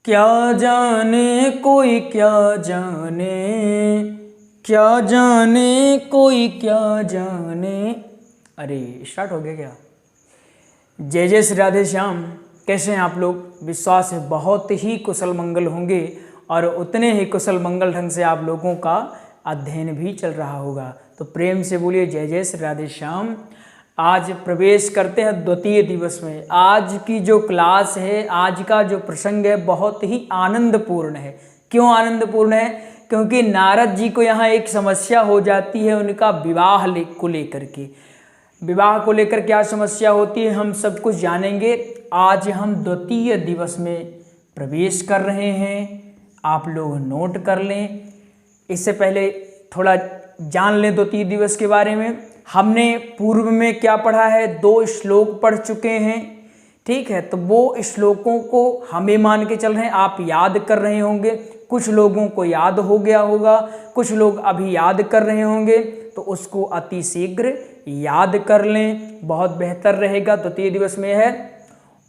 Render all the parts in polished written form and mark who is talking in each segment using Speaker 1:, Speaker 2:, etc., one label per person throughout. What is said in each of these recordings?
Speaker 1: क्या जाने कोई क्या जाने, क्या जाने कोई क्या जाने। अरे स्टार्ट हो गया क्या? जय जय श्री राधे श्याम। कैसे हैं आप लोग? विश्वास है बहुत ही कुशल मंगल होंगे और उतने ही कुशल मंगल ढंग से आप लोगों का अध्ययन भी चल रहा होगा। तो प्रेम से बोलिए जय जय श्री राधे श्याम। आज प्रवेश करते हैं द्वितीय दिवस में। आज की जो क्लास है, आज का जो प्रसंग है बहुत ही आनंदपूर्ण है। क्यों आनंदपूर्ण है? क्योंकि नारद जी को यहाँ एक समस्या हो जाती है उनका विवाह को लेकर के। विवाह को लेकर क्या समस्या होती है हम सब कुछ जानेंगे। आज हम द्वितीय दिवस में प्रवेश कर रहे हैं, आप लोग नोट कर लें। इससे पहले थोड़ा जान लें द्वितीय दिवस के बारे में। हमने पूर्व में क्या पढ़ा है? 2 श्लोक पढ़ चुके हैं, ठीक है। तो वो श्लोकों को हमें मान के चल रहे हैं, आप याद कर रहे होंगे। कुछ लोगों को याद हो गया होगा, कुछ लोग अभी याद कर रहे होंगे, तो उसको अति शीघ्र याद कर लें, बहुत बेहतर रहेगा। द्वितीय दिवस में है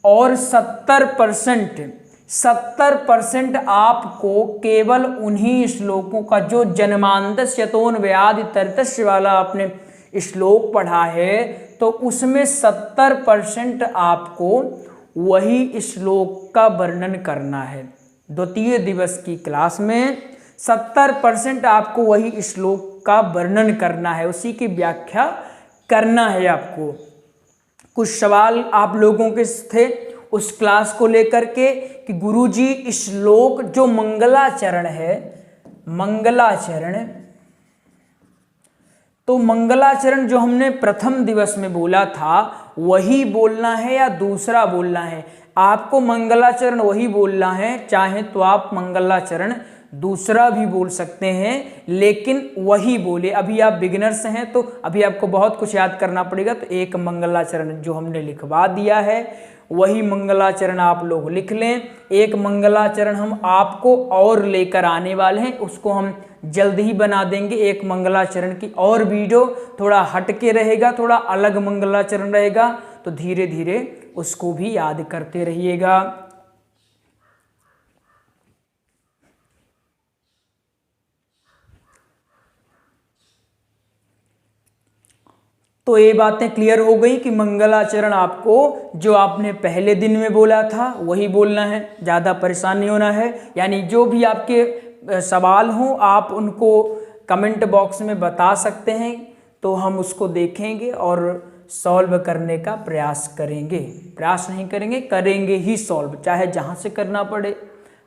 Speaker 1: और 70% आपको केवल उन्हीं श्लोकों का जो जन्मांतस्य यतोन व्याधि तरितस्य वाला आपने श्लोक पढ़ा है, तो उसमें 70% आपको वही श्लोक का वर्णन करना है। द्वितीय दिवस की क्लास में 70% आपको वही श्लोक का वर्णन करना है, उसी की व्याख्या करना है आपको। कुछ सवाल आप लोगों के थे उस क्लास को लेकर के कि गुरुजी श्लोक जो मंगलाचरण है, मंगलाचरण, तो मंगलाचरण जो हमने प्रथम दिवस में बोला था वही बोलना है या दूसरा बोलना है? आपको मंगलाचरण वही बोलना है, चाहे तो आप मंगलाचरण दूसरा भी बोल सकते हैं, लेकिन वही बोले। अभी आप बिगिनर्स हैं तो अभी आपको बहुत कुछ याद करना पड़ेगा। तो एक मंगलाचरण जो हमने लिखवा दिया है वही मंगलाचरण आप लोग लिख लें। एक मंगलाचरण हम आपको और लेकर आने वाले हैं, उसको हम जल्द ही बना देंगे। एक मंगलाचरण की और वीडियो थोड़ा हटके रहेगा, थोड़ा अलग मंगलाचरण रहेगा, तो धीरे धीरे उसको भी याद करते रहिएगा। तो ये बातें क्लियर हो गई कि मंगलाचरण आपको जो आपने पहले दिन में बोला था वही बोलना है, ज़्यादा परेशान नहीं होना है। यानी जो भी आपके सवाल हों आप उनको कमेंट बॉक्स में बता सकते हैं, तो हम उसको देखेंगे और सॉल्व करने का प्रयास करेंगे। प्रयास नहीं करेंगे, करेंगे ही सॉल्व, चाहे जहाँ से करना पड़े।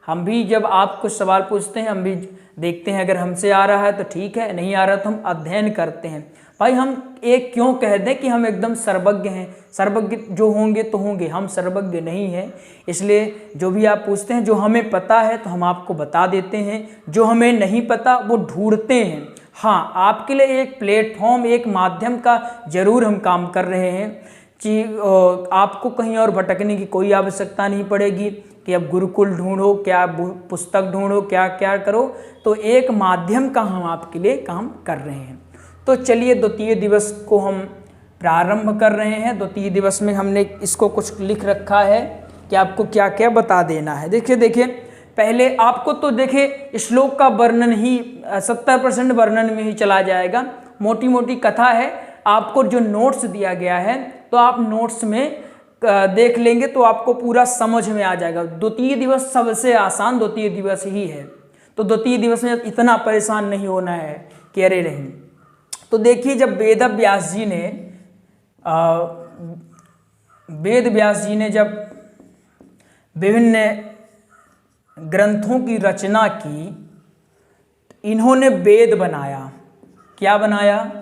Speaker 1: हम भी जब आप कुछ सवाल पूछते हैं हम भी देखते हैं, अगर हमसे आ रहा है तो ठीक है, नहीं आ रहा तो हम अध्ययन करते हैं। भाई हम एक क्यों कह दें कि हम एकदम सर्वज्ञ हैं? सर्वज्ञ जो होंगे तो होंगे, हम सर्वज्ञ नहीं हैं। इसलिए जो भी आप पूछते हैं, जो हमें पता है तो हम आपको बता देते हैं, जो हमें नहीं पता वो ढूंढते हैं। हाँ, आपके लिए एक प्लेटफॉर्म, एक माध्यम का जरूर हम काम कर रहे हैं कि आपको कहीं और भटकने की कोई आवश्यकता नहीं पड़ेगी कि अब गुरुकुल ढूंढो, क्या पुस्तक ढूंढो, क्या क्या करो। तो एक माध्यम का हम आपके लिए काम कर रहे हैं। तो चलिए द्वितीय दिवस को हम प्रारंभ कर रहे हैं। द्वितीय दिवस में हमने इसको कुछ लिख रखा है कि आपको क्या क्या बता देना है। देखिए पहले आपको तो देखिए श्लोक का वर्णन ही 70% वर्णन में ही चला जाएगा। मोटी मोटी कथा है, आपको जो नोट्स दिया गया है तो आप नोट्स में देख लेंगे तो आपको पूरा समझ में आ जाएगा। द्वितीय दिवस सबसे आसान द्वितीय दिवस ही है, तो द्वितीय दिवस में इतना परेशान नहीं होना है कि अरे नहीं। तो देखिए जब वेद व्यास जी ने जब विभिन्न ग्रंथों की रचना की, इन्होंने वेद बनाया। क्या बनाया?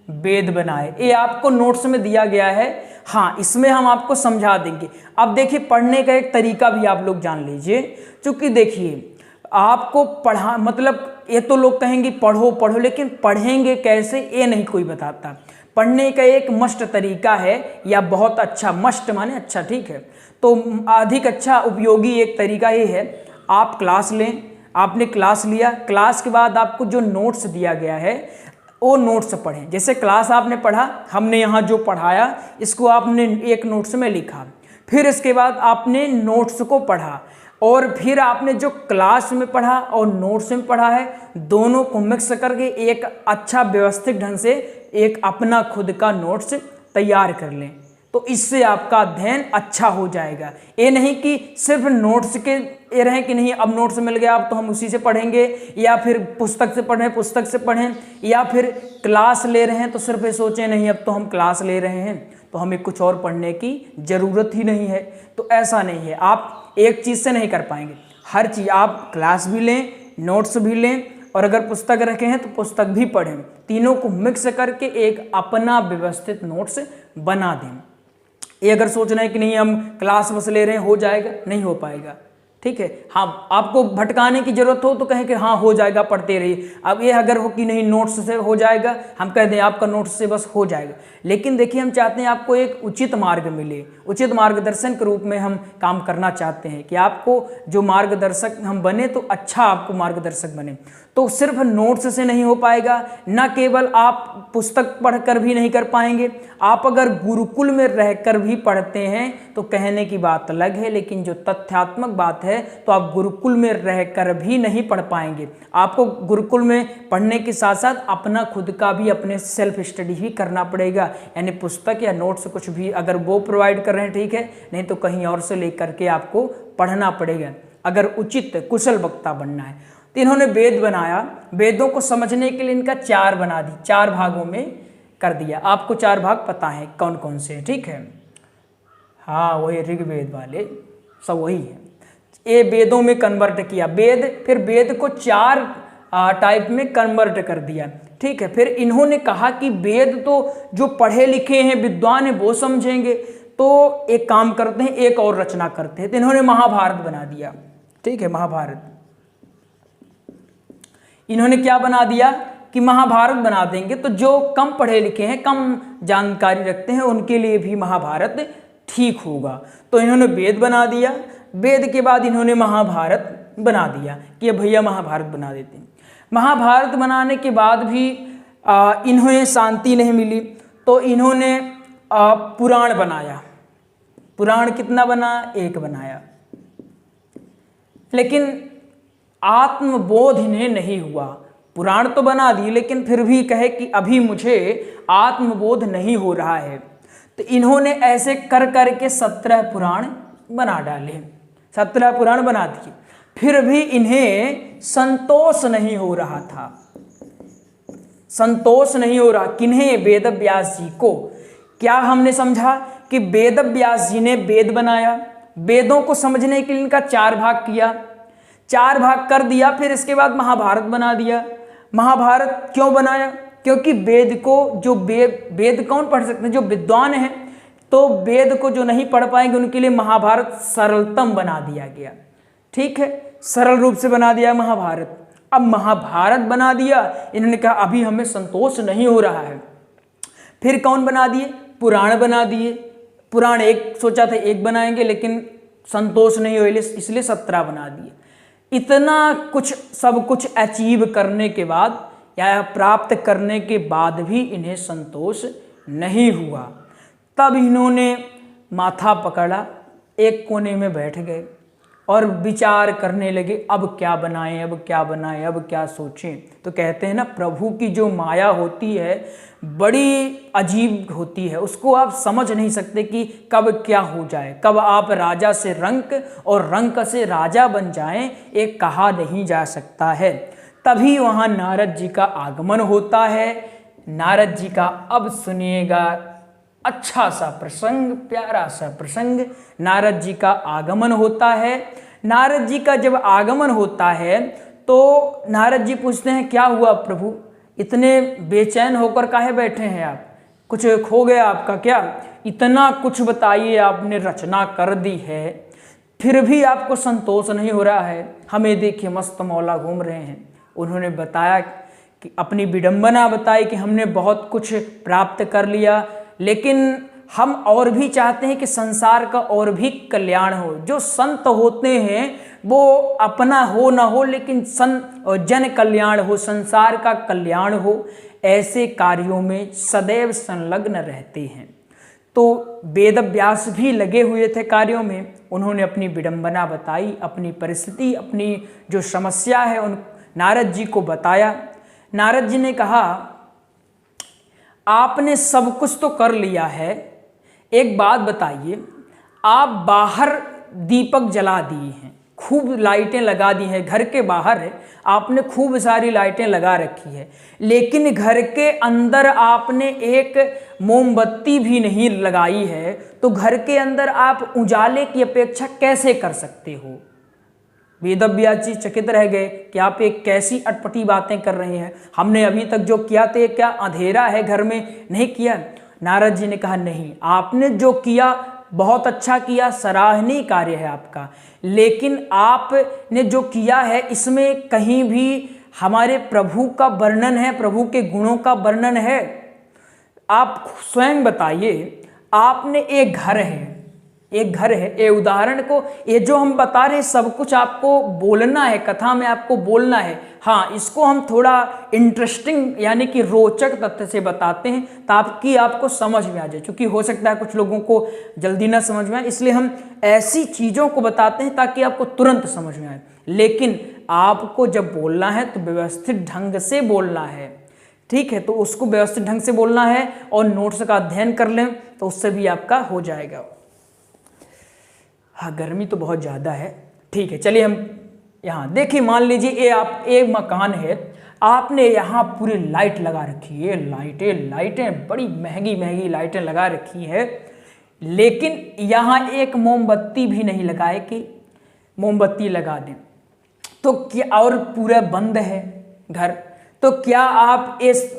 Speaker 1: वेद बनाए। ये आपको नोट्स में दिया गया है। हाँ, इसमें हम आपको समझा देंगे। अब देखिए पढ़ने का एक तरीका भी आप लोग जान लीजिए। चूंकि देखिए आपको पढ़ा, मतलब ये तो लोग कहेंगे पढ़ो पढ़ो, लेकिन पढ़ेंगे कैसे ये नहीं कोई बताता। पढ़ने का एक मस्ट तरीका है, या बहुत अच्छा, मस्ट माने अच्छा, ठीक है, तो अधिक अच्छा उपयोगी एक तरीका ये है, आप क्लास लें। आपने क्लास लिया, क्लास के बाद आपको जो नोट्स दिया गया है वो नोट्स पढ़ें। जैसे क्लास आपने पढ़ा, हमने यहाँ जो पढ़ाया इसको आपने एक नोट्स में लिखा, फिर इसके बाद आपने नोट्स को पढ़ा, और फिर आपने जो क्लास में पढ़ा और नोट्स में पढ़ा है, दोनों को मिक्स करके एक अच्छा व्यवस्थित ढंग से एक अपना खुद का नोट्स तैयार कर लें। तो इससे आपका अध्ययन अच्छा हो जाएगा। ये नहीं कि सिर्फ नोट्स के ये रहे कि नहीं अब नोट्स मिल गया अब तो हम उसी से पढ़ेंगे, या फिर पुस्तक से पढ़ें, या फिर क्लास ले रहे हैं तो सिर्फ ये सोचें नहीं अब तो हम क्लास ले रहे हैं तो हमें कुछ और पढ़ने की ज़रूरत ही नहीं है। तो ऐसा नहीं है, आप एक चीज़ से नहीं कर पाएंगे। हर चीज़ आप क्लास भी लें, नोट्स भी लें, और अगर पुस्तक रखे हैं तो पुस्तक भी पढ़ें। तीनों को मिक्स करके एक अपना व्यवस्थित नोट्स बना दें। ये अगर सोचना है कि नहीं हम क्लास बस ले रहे हैं हो जाएगा, नहीं हो पाएगा। ठीक है, हाँ आपको भटकाने की जरूरत हो तो कहें कि हाँ हो जाएगा पढ़ते रहिए। अब ये अगर हो कि नहीं नोट्स से हो जाएगा, हम कह दें आपका नोट्स से बस हो जाएगा। लेकिन देखिए हम चाहते हैं आपको एक उचित मार्ग मिले, उचित मार्गदर्शन के रूप में हम काम करना चाहते हैं कि आपको जो मार्गदर्शक हम बने तो अच्छा आपको मार्गदर्शक बने। तो सिर्फ नोट्स से नहीं हो पाएगा, न केवल आप पुस्तक पढ़कर भी नहीं कर पाएंगे। आप अगर गुरुकुल में रहकर भी पढ़ते हैं तो कहने की बात अलग है, लेकिन जो तथ्यात्मक बात है तो आप गुरुकुल में रहकर भी नहीं पढ़ पाएंगे। आपको गुरुकुल में पढ़ने के साथ साथ अपना खुद का भी अपने सेल्फ स्टडी भी करना पड़ेगा, यानी पुस्तक या नोट्स कुछ भी अगर वो प्रोवाइड कर रहे हैं ठीक है, नहीं तो कहीं और से लेकर के आपको पढ़ना पड़ेगा अगर उचित कुशल वक्ता बनना है। तो इन्होंने वेद बनाया, वेदों को समझने के लिए इनका 4 बना दी, 4 भागों में कर दिया। आपको 4 भाग पता है कौन कौन से, ठीक है, हाँ वही ऋग्वेद वाले सब वही है। ये वेदों में कन्वर्ट किया वेद, फिर वेद को 4 टाइप में कन्वर्ट कर दिया, ठीक है। फिर इन्होंने कहा कि वेद तो जो पढ़े लिखे हैं विद्वान हैं वो समझेंगे, तो एक काम करते हैं एक और रचना करते हैं। तो इन्होंने महाभारत बना दिया, ठीक है। महाभारत इन्होंने क्या बना दिया कि महाभारत बना देंगे, तो जो कम पढ़े लिखे हैं कम जानकारी रखते हैं उनके लिए भी महाभारत ठीक होगा। तो इन्होंने वेद बना दिया, वेद के बाद इन्होंने महाभारत बना दिया कि भैया महाभारत बना देते हैं। महाभारत बनाने के बाद भी इन्हें शांति नहीं मिली, तो इन्होंने पुराण बनाया। पुराण कितना बना? 1 बनाया, लेकिन आत्मबोध इन्हें नहीं हुआ। पुराण तो बना दी लेकिन फिर भी कहे कि अभी मुझे आत्मबोध नहीं हो रहा है। तो इन्होंने ऐसे कर करके 17 पुराण बना डाले, 17 पुराण बना दिए, फिर भी इन्हें संतोष नहीं हो रहा था। संतोष नहीं हो रहा किन्हें? वेद व्यास जी को। क्या हमने समझा कि वेद व्यास जी ने वेद बनाया, वेदों को समझने के लिए इनका 4 भाग किया, 4 भाग कर दिया, फिर इसके बाद महाभारत बना दिया। महाभारत क्यों बनाया? क्योंकि वेद को जो वेद कौन पढ़ सकते हैं? जो विद्वान हैं। तो वेद को जो नहीं पढ़ पाएंगे उनके लिए महाभारत सरलतम बना दिया गया, ठीक है, सरल रूप से बना दिया महाभारत। अब महाभारत बना दिया, इन्होंने कहा अभी हमें संतोष नहीं हो रहा है, फिर कौन बना दिए? पुराण बना दिए। पुराण एक सोचा था 1 बनाएंगे लेकिन संतोष नहीं हो इसलिए 17 बना दिए। इतना कुछ सब कुछ अचीव करने के बाद या प्राप्त करने के बाद भी इन्हें संतोष नहीं हुआ। तब इन्होंने माथा पकड़ा, एक कोने में बैठ गए और विचार करने लगे अब क्या बनाएं, अब क्या बनाएं, अब क्या सोचें। तो कहते हैं ना प्रभु की जो माया होती है बड़ी अजीब होती है, उसको आप समझ नहीं सकते कि कब क्या हो जाए, कब आप राजा से रंक और रंक से राजा बन जाएं, एक कहा नहीं जा सकता है। तभी वहाँ नारद जी का आगमन होता है। नारद जी का अब सुनिएगा अच्छा सा प्रसंग, प्यारा सा प्रसंग। नारद जी का आगमन होता है। नारद जी का जब आगमन होता है तो नारद जी पूछते हैं क्या हुआ प्रभु, इतने बेचैन होकर काहे बैठे हैं आप, कुछ खो गया आपका क्या? इतना कुछ बताइए, आपने रचना कर दी है फिर भी आपको संतोष नहीं हो रहा है। हमें देखिए मस्त मौला घूम रहे हैं। उन्होंने बताया कि अपनी विडंबना बताई कि हमने बहुत कुछ प्राप्त कर लिया, लेकिन हम और भी चाहते हैं कि संसार का और भी कल्याण हो। जो संत होते हैं वो अपना हो ना हो लेकिन जन कल्याण हो, संसार का कल्याण हो, ऐसे कार्यों में सदैव संलग्न रहते हैं। तो वेद व्यास भी लगे हुए थे कार्यों में। उन्होंने अपनी विडंबना बताई, अपनी परिस्थिति, अपनी जो समस्या है उन नारद जी को बताया। नारद जी ने कहा, आपने सब कुछ तो कर लिया है, एक बात बताइए, आप बाहर दीपक जला दिए हैं, खूब लाइटें लगा दी हैं, घर के बाहर है आपने खूब सारी लाइटें लगा रखी है, लेकिन घर के अंदर आपने एक मोमबत्ती भी नहीं लगाई है, तो घर के अंदर आप उजाले की अपेक्षा कैसे कर सकते हो? वेदव्यास जी चकित रह गए कि आप एक कैसी अटपटी बातें कर रहे हैं, हमने अभी तक जो किया था क्या अंधेरा है घर में, नहीं किया। नारद जी ने कहा, नहीं, आपने जो किया बहुत अच्छा किया, सराहनीय कार्य है आपका, लेकिन आपने जो किया है इसमें कहीं भी हमारे प्रभु का वर्णन है, प्रभु के गुणों का वर्णन है? आप स्वयं बताइए, आपने एक घर है, ये उदाहरण को, ये जो हम बता रहे हैं सब कुछ आपको बोलना है, कथा में आपको बोलना है। हाँ, इसको हम थोड़ा इंटरेस्टिंग यानी कि रोचक तथ्य से बताते हैं ताकि आपको समझ में आ जाए, क्योंकि हो सकता है कुछ लोगों को जल्दी ना समझ में आए, इसलिए हम ऐसी चीज़ों को बताते हैं ताकि आपको तुरंत समझ में आए। लेकिन आपको जब बोलना है तो व्यवस्थित ढंग से बोलना है, ठीक है? तो उसको व्यवस्थित ढंग से बोलना है और नोट्स का अध्ययन कर लें तो उससे भी आपका हो जाएगा। हाँ, गर्मी तो बहुत ज़्यादा है, ठीक है। चलिए हम यहाँ देखिए, मान लीजिए ये आप एक मकान है, आपने यहाँ पूरी लाइट लगा रखी है, लाइटें बड़ी महंगी महंगी लाइटें लगा रखी है, लेकिन यहाँ एक मोमबत्ती भी नहीं लगाए कि मोमबत्ती लगा दें, तो क्या, और पूरा बंद है घर, तो क्या आप इस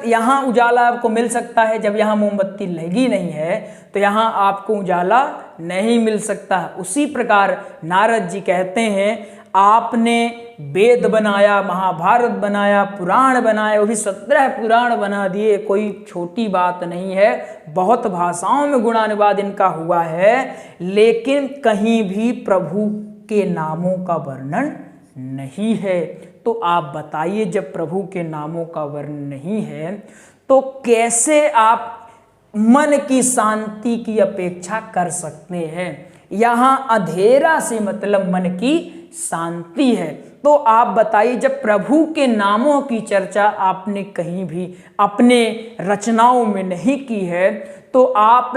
Speaker 1: यहाँ उजाला आपको मिल सकता है? जब यहाँ मोमबत्ती लगी नहीं है तो यहाँ आपको उजाला नहीं मिल सकता। उसी प्रकार नारद जी कहते हैं, आपने वेद बनाया, महाभारत बनाया, पुराण बनाया, वो भी 17 पुराण बना दिए, कोई छोटी बात नहीं है, बहुत भाषाओं में गुणानुवाद इनका हुआ है, लेकिन कहीं भी प्रभु के नामों का वर्णन नहीं है। तो आप बताइए, जब प्रभु के नामों का वर्णन नहीं है तो कैसे आप मन की शांति की अपेक्षा कर सकते हैं? यहाँ अंधेरा से मतलब मन की शांति है। तो आप बताइए, जब प्रभु के नामों की चर्चा आपने कहीं भी अपने रचनाओं में नहीं की है, तो आप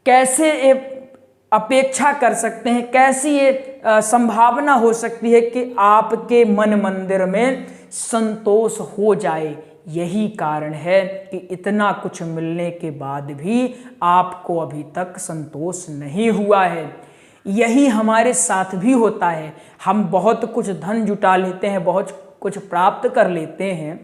Speaker 1: कैसे अपेक्षा कर सकते हैं, कैसी ये संभावना हो सकती है कि आपके मन मंदिर में संतोष हो जाए? यही कारण है कि इतना कुछ मिलने के बाद भी आपको अभी तक संतोष नहीं हुआ है। यही हमारे साथ भी होता है, हम बहुत कुछ धन जुटा लेते हैं, बहुत कुछ प्राप्त कर लेते हैं,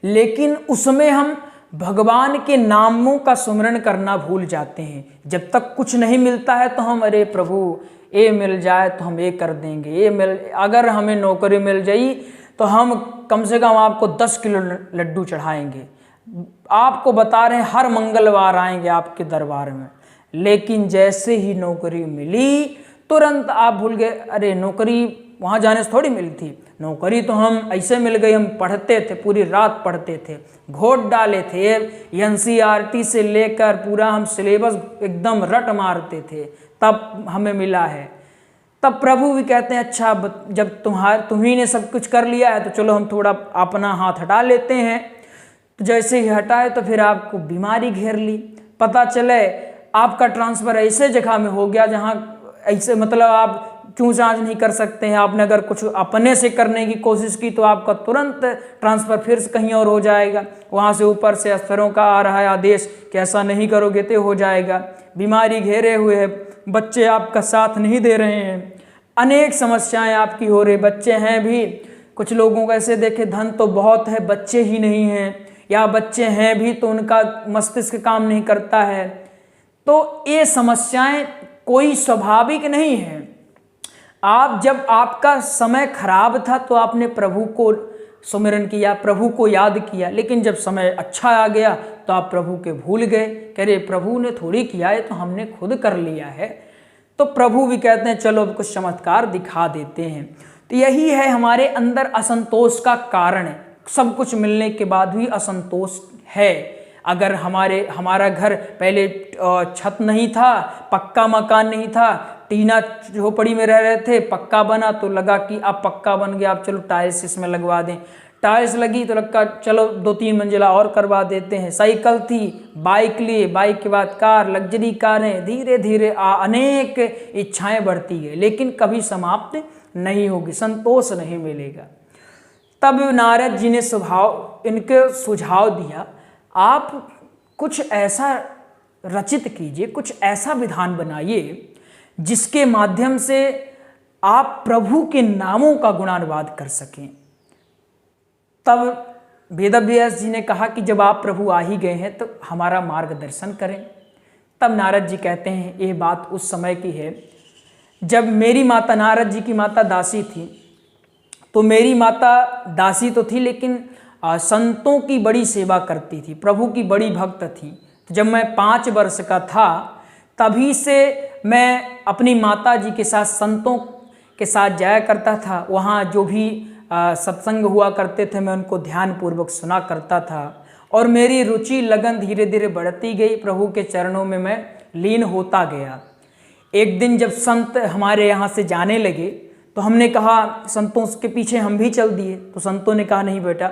Speaker 1: लेकिन उसमें हम भगवान के नामों का सुमरण करना भूल जाते हैं। जब तक कुछ नहीं मिलता है तो हम, अरे प्रभु ये मिल जाए तो हम ये कर देंगे, ये अगर हमें नौकरी मिल जाई तो हम कम से कम आपको 10 किलो लड्डू चढ़ाएंगे, आपको बता रहे हैं हर मंगलवार आएंगे आपके दरबार में। लेकिन जैसे ही नौकरी मिली तुरंत आप भूल गए, अरे नौकरी वहाँ जाने से थोड़ी मिली थी, नौकरी तो हम ऐसे मिल गई, हम पढ़ते थे, पूरी रात पढ़ते थे, घोट डाले थे, NCERT से लेकर पूरा हम सिलेबस एकदम रट मारते थे, तब हमें मिला है। तब प्रभु भी कहते हैं, अच्छा जब तुम्ही ने सब कुछ कर लिया है तो चलो हम थोड़ा अपना हाथ हटा लेते हैं। तो जैसे ही हटाए तो फिर आपको बीमारी घेर ली, पता चले आपका ट्रांसफ़र ऐसे जगह में हो गया जहाँ ऐसे मतलब आप क्यों जांच नहीं कर सकते हैं। आपने अगर कुछ अपने से करने की कोशिश की तो आपका तुरंत ट्रांसफ़र फिर से कहीं और हो जाएगा, वहाँ से ऊपर से अफसरों का आ रहा है आदेश कि ऐसा नहीं करोगे तो हो जाएगा। बीमारी घेरे हुए है, बच्चे आपका साथ नहीं दे रहे हैं, अनेक समस्याएं आपकी हो रही, बच्चे हैं भी, कुछ लोगों को ऐसे देखे धन तो बहुत है बच्चे ही नहीं हैं, या बच्चे हैं भी तो उनका मस्तिष्क काम नहीं करता है। तो ये समस्याएं कोई स्वाभाविक नहीं है। आप जब आपका समय खराब था तो आपने प्रभु को सुमिरन किया, प्रभु को याद किया, लेकिन जब समय अच्छा आ गया तो आप प्रभु के भूल गए, कह रहे प्रभु ने थोड़ी किया है तो हमने खुद कर लिया है। तो प्रभु भी कहते हैं चलो कुछ चमत्कार दिखा देते हैं। तो यही है हमारे अंदर असंतोष का कारण है, सब कुछ मिलने के बाद भी असंतोष है। अगर हमारा घर पहले छत नहीं था, पक्का मकान नहीं था, टीना झोपड़ी में रह रहे थे, पक्का बना तो लगा कि अब पक्का बन गया, अब चलो टाइल्स इसमें लगवा दें। टाइल्स लगी तो लगा चलो 2-3 मंजिला और करवा देते हैं। साइकिल थी, बाइक लिए, बाइक के बाद कार, लग्जरी कारें, धीरे धीरे अनेक इच्छाएं बढ़ती गई, लेकिन कभी समाप्त नहीं होगी, संतोष नहीं मिलेगा। तब नारद जी ने इनके सुझाव दिया, आप कुछ ऐसा रचित कीजिए, कुछ ऐसा विधान बनाइए जिसके माध्यम से आप प्रभु के नामों का गुणानुवाद कर सकें। तब वेदव्यास जी ने कहा कि जब आप प्रभु आ ही गए हैं तो हमारा मार्गदर्शन करें। तब नारद जी कहते हैं, ये बात उस समय की है जब मेरी माता, नारद जी की माता दासी थी, तो मेरी माता दासी तो थी लेकिन संतों की बड़ी सेवा करती थी, प्रभु की बड़ी भक्त थी। तो जब मैं 5 वर्ष का था तभी से मैं अपनी माता जी के साथ संतों के साथ जाया करता था। वहाँ जो भी सत्संग हुआ करते थे मैं उनको ध्यानपूर्वक सुना करता था और मेरी रुचि लगन धीरे धीरे बढ़ती गई, प्रभु के चरणों में मैं लीन होता गया। एक दिन जब संत हमारे यहाँ से जाने लगे तो हमने कहा संतों के पीछे हम भी चल दिए। तो संतों ने कहा नहीं बेटा,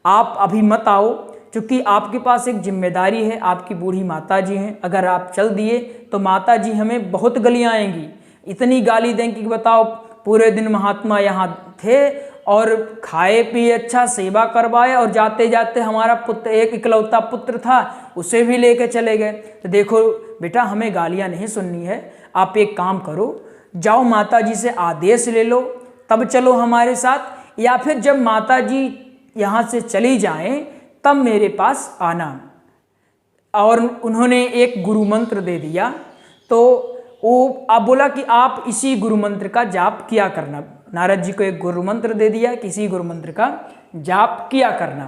Speaker 1: आप अभी मत आओ, क्योंकि आपके पास एक जिम्मेदारी है, आपकी बूढ़ी माता जी हैं, अगर आप चल दिए तो माता जी हमें बहुत गालियाँ आएंगी, इतनी गाली देंगी कि बताओ पूरे दिन महात्मा यहाँ थे और खाए पिए अच्छा, सेवा करवाए और जाते जाते हमारा पुत्र, एक इकलौता पुत्र था, उसे भी लेके चले गए। तो देखो बेटा, हमें गालियाँ नहीं सुननी है, आप एक काम करो, जाओ माता जी से आदेश ले लो, तब चलो हमारे साथ, या फिर जब माता जी यहाँ से चली जाएं तब मेरे पास आना। और उन्होंने एक गुरु मंत्र दे दिया। तो वो आप बोला कि आप इसी गुरु मंत्र का जाप किया करना। नारद जी को एक गुरु मंत्र दे दिया, किसी गुरु मंत्र का जाप किया करना।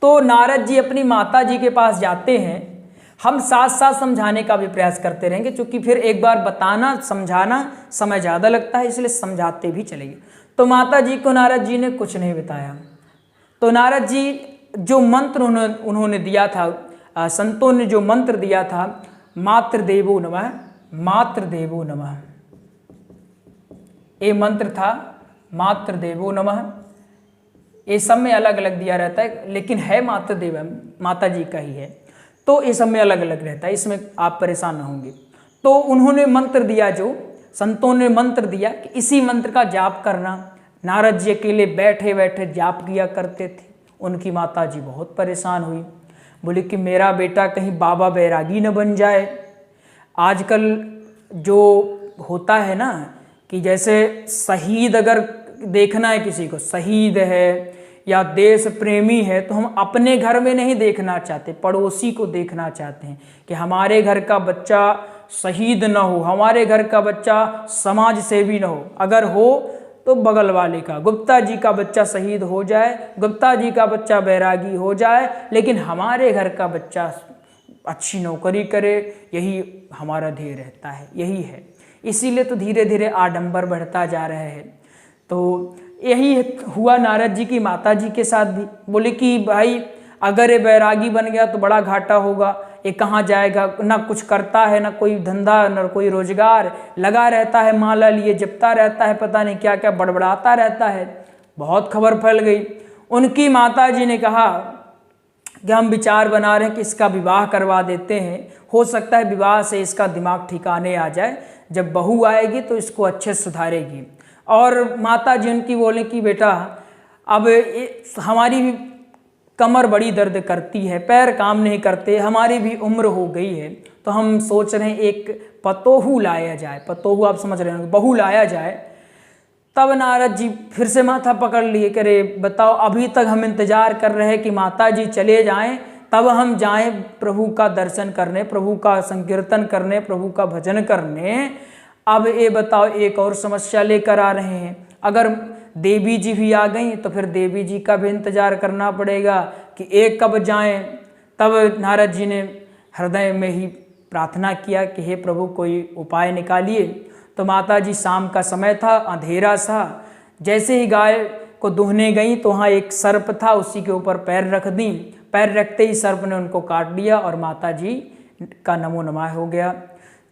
Speaker 1: तो नारद जी अपनी माता जी के पास जाते हैं। हम साथ साथ समझाने का भी प्रयास करते रहेंगे, क्योंकि फिर एक बार बताना समझाना समय ज़्यादा लगता है, इसलिए समझाते भी चलेंगे। तो माता जी को नारद जी ने कुछ नहीं बताया। तो नारद जी जो मंत्र उन्होंने दिया था, संतों ने जो मंत्र दिया था, मातृदेवो नमः, मातृदेवो नमः, ये मंत्र था मातृदेवो नमः। ये सब में अलग अलग दिया रहता है, लेकिन है मातृदेव, माता जी का ही है, तो ये सब में अलग अलग रहता है, इसमें आप परेशान ना होंगे। तो उन्होंने मंत्र दिया, जो संतों ने मंत्र दिया कि इसी मंत्र का जाप करना। नारद जी अकेले बैठे बैठे जाप किया करते थे। उनकी माता जी बहुत परेशान हुई, बोली कि मेरा बेटा कहीं बाबा बैरागी न बन जाए। आजकल जो होता है ना कि जैसे शहीद अगर देखना है, किसी को शहीद है या देश प्रेमी है, तो हम अपने घर में नहीं देखना चाहते, पड़ोसी को देखना चाहते हैं कि हमारे घर का बच्चा शहीद न हो, हमारे घर का बच्चा समाज सेवी न हो, अगर हो तो बगल वाले का, गुप्ता जी का बच्चा शहीद हो जाए, गुप्ता जी का बच्चा बैरागी हो जाए, लेकिन हमारे घर का बच्चा अच्छी नौकरी करे, यही हमारा ध्येय रहता है, यही है। इसीलिए तो धीरे धीरे आडंबर बढ़ता जा रहा है। तो यही हुआ नारद जी की माता जी के साथ भी। बोले कि भाई अगर ये बैरागी बन गया तो बड़ा घाटा होगा, ये कहाँ जाएगा, ना कुछ करता है, ना कोई धंधा, ना कोई रोजगार, लगा रहता है माला लिए जपता रहता है, पता नहीं क्या क्या बड़बड़ाता रहता है। बहुत खबर फैल गई। उनकी माता जी ने कहा कि हम विचार बना रहे हैं कि इसका विवाह करवा देते हैं, हो सकता है विवाह से इसका दिमाग ठिकाने आ जाए, जब बहू आएगी तो इसको अच्छे सुधारेगी। और माता जी उनकी बोले कि बेटा अब हमारी भी कमर बड़ी दर्द करती है, पैर काम नहीं करते, हमारी भी उम्र हो गई है, तो हम सोच रहे हैं एक पतोहू लाया जाए। पतोहू आप समझ रहे हो, बहू लाया जाए। तब नारद जी फिर से माथा पकड़ लिए, करे बताओ अभी तक हम इंतजार कर रहे हैं कि माता जी चले जाएं तब हम जाएं प्रभु का दर्शन करने, प्रभु का संकीर्तन करने, प्रभु का भजन करने। अब ये बताओ एक और समस्या लेकर आ रहे हैं, अगर देवी जी भी आ गई तो फिर देवी जी का भी इंतजार करना पड़ेगा कि एक कब जाएं। तब नारद जी ने हृदय में ही प्रार्थना किया कि हे प्रभु कोई उपाय निकालिए। तो माता जी शाम का समय था, अंधेरा सा, जैसे ही गाय को दुहने गई तो वहाँ एक सर्प था, उसी के ऊपर पैर रख दी, पैर रखते ही सर्प ने उनको काट दिया और माता जी का नमो नमः हो गया।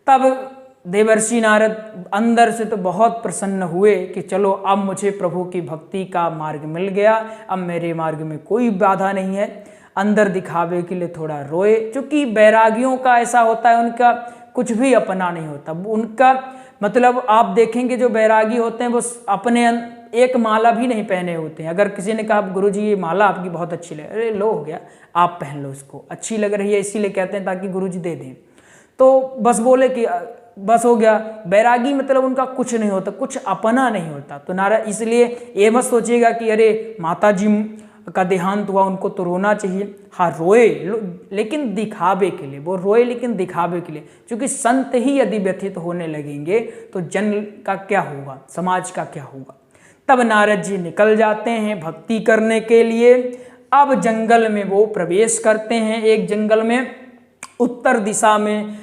Speaker 1: तब देवर्षि नारद अंदर से तो बहुत प्रसन्न हुए कि चलो अब मुझे प्रभु की भक्ति का मार्ग मिल गया, अब मेरे मार्ग में कोई बाधा नहीं है। अंदर दिखावे के लिए थोड़ा रोए, क्योंकि बैरागियों का ऐसा होता है, उनका कुछ भी अपना नहीं होता। उनका मतलब आप देखेंगे जो बैरागी होते हैं वो अपने एक माला भी नहीं पहने होते हैं। अगर किसी ने कहा गुरुजी ये माला आपकी बहुत अच्छी लग, अरे लो हो गया, आप पहन लो इसको, अच्छी लग रही है इसीलिए कहते हैं ताकि गुरुजी दे दें। तो बस बोले कि बस हो गया। बैरागी मतलब उनका कुछ नहीं होता, कुछ अपना नहीं होता। तो नारद इसलिए ये मत सोचिएगा कि अरे माता जी का देहांत हुआ उनको तो रोना चाहिए। हाँ रोए, लेकिन दिखावे के लिए, वो रोए लेकिन दिखावे के लिए, क्योंकि संत ही यदि व्यथित होने लगेंगे तो जन का क्या होगा, समाज का क्या होगा। तब नारद जी निकल जाते हैं भक्ति करने के लिए। अब जंगल में वो प्रवेश करते हैं। एक जंगल में उत्तर दिशा में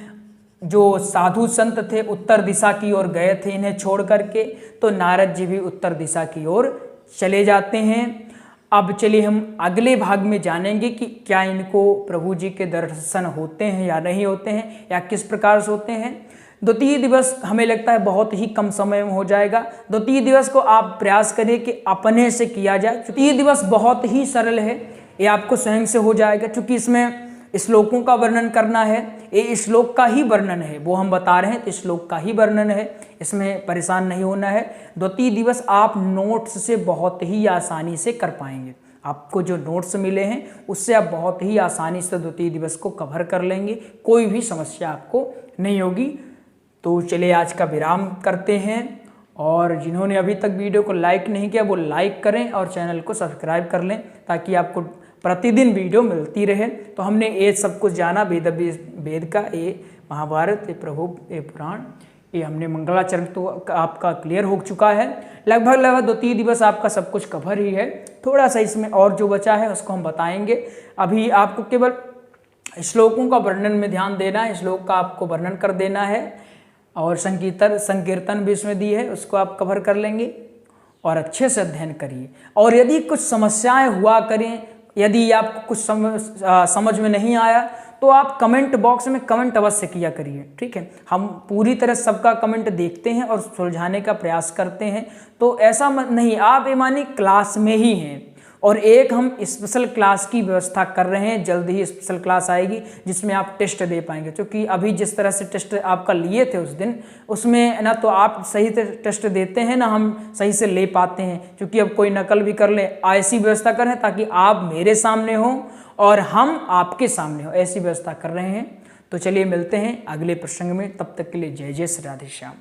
Speaker 1: जो साधु संत थे उत्तर दिशा की ओर गए थे इन्हें छोड़ करके, तो नारद जी भी उत्तर दिशा की ओर चले जाते हैं। अब चलिए हम अगले भाग में जानेंगे कि क्या इनको प्रभु जी के दर्शन होते हैं या नहीं होते हैं, या किस प्रकार से होते हैं। द्वितीय दिवस हमें लगता है बहुत ही कम समय में हो जाएगा। द्वितीय दिवस को आप प्रयास करें कि अपने से किया जाए। तृतीय दिवस बहुत ही सरल है, ये आपको स्वयं से हो जाएगा, क्योंकि इसमें श्लोकों का वर्णन करना है। ये श्लोक का ही वर्णन है, वो हम बता रहे हैं तो श्लोक का ही वर्णन है, इसमें परेशान नहीं होना है। द्वितीय दिवस आप नोट्स से बहुत ही आसानी से कर पाएंगे। आपको जो नोट्स मिले हैं उससे आप बहुत ही आसानी से द्वितीय दिवस को कवर कर लेंगे, कोई भी समस्या आपको नहीं होगी। तो चलिए आज का विराम करते हैं, और जिन्होंने अभी तक वीडियो को लाइक नहीं किया वो लाइक करें और चैनल को सब्सक्राइब कर लें ताकि आपको प्रतिदिन वीडियो मिलती रहे। तो हमने ये सब कुछ जाना, वेद का, ये महाभारत, ये प्रभु, ये पुराण, ये हमने मंगलाचरण तो आपका क्लियर हो चुका है। लगभग द्वितीय दिवस आपका सब कुछ कवर ही है। थोड़ा सा इसमें और जो बचा है उसको हम बताएंगे। अभी आपको केवल श्लोकों का वर्णन में ध्यान देना है, श्लोक का आपको वर्णन कर देना है, और संकीर्तन भी इसमें दी है, उसको आप कवर कर लेंगे और अच्छे से अध्ययन करिए। और यदि कुछ समस्याएं हुआ करें, यदि आपको कुछ समझ में नहीं आया तो आप कमेंट बॉक्स में कमेंट अवश्य किया करिए, ठीक है। हम पूरी तरह सबका कमेंट देखते हैं और सुलझाने का प्रयास करते हैं। तो ऐसा नहीं, आप ये मानिए क्लास में ही हैं, और एक हम स्पेशल क्लास की व्यवस्था कर रहे हैं। जल्द ही स्पेशल क्लास आएगी जिसमें आप टेस्ट दे पाएंगे, क्योंकि अभी जिस तरह से टेस्ट आपका लिए थे उस दिन, उसमें ना तो आप सही से टेस्ट देते हैं ना हम सही से ले पाते हैं, क्योंकि अब कोई नकल भी कर ले। ऐसी व्यवस्था कर रहे हैं ताकि आप मेरे सामने हो और हम आपके सामने हो, ऐसी व्यवस्था कर रहे हैं। तो चलिए मिलते हैं अगले प्रसंग में, तब तक के लिए जय जय श्री राधे श्याम।